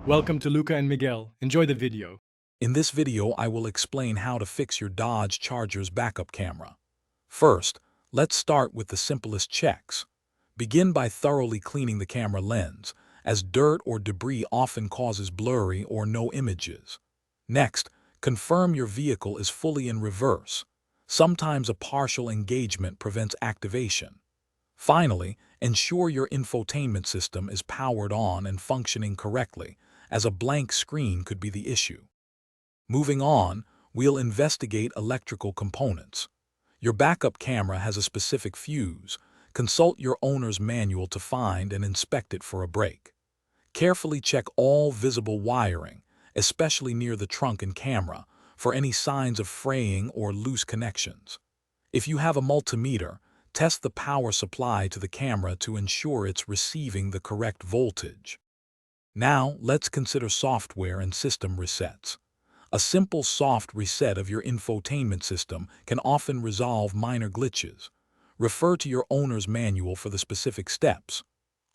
Welcome to Luca and Miguel. Enjoy the video. In this video, I will explain how to fix your Dodge Charger's backup camera. First, let's start with the simplest checks. Begin by thoroughly cleaning the camera lens, as dirt or debris often causes blurry or no images. Next, confirm your vehicle is fully in reverse. Sometimes a partial engagement prevents activation. Finally, ensure your infotainment system is powered on and functioning correctly, as a blank screen could be the issue. Moving on, we'll investigate electrical components. Your backup camera has a specific fuse. Consult your owner's manual to find and inspect it for a break. Carefully check all visible wiring, especially near the trunk and camera, for any signs of fraying or loose connections. If you have a multimeter, test the power supply to the camera to ensure it's receiving the correct voltage. Now, let's consider software and system resets. A simple soft reset of your infotainment system can often resolve minor glitches. Refer to your owner's manual for the specific steps.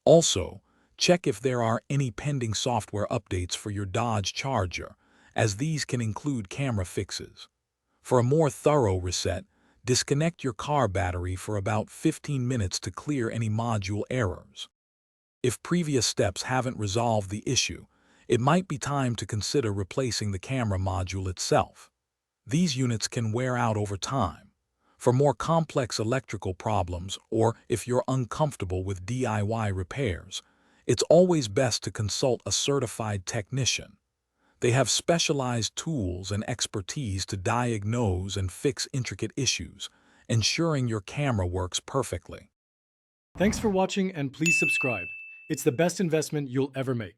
Also, check if there are any pending software updates for your Dodge Charger, as these can include camera fixes. For a more thorough reset, disconnect your car battery for about 15 minutes to clear any module errors. If previous steps haven't resolved the issue, it might be time to consider replacing the camera module itself. These units can wear out over time. For more complex electrical problems, or if you're uncomfortable with DIY repairs, it's always best to consult a certified technician. They have specialized tools and expertise to diagnose and fix intricate issues, ensuring your camera works perfectly. Thanks for watching and please subscribe. It's the best investment you'll ever make.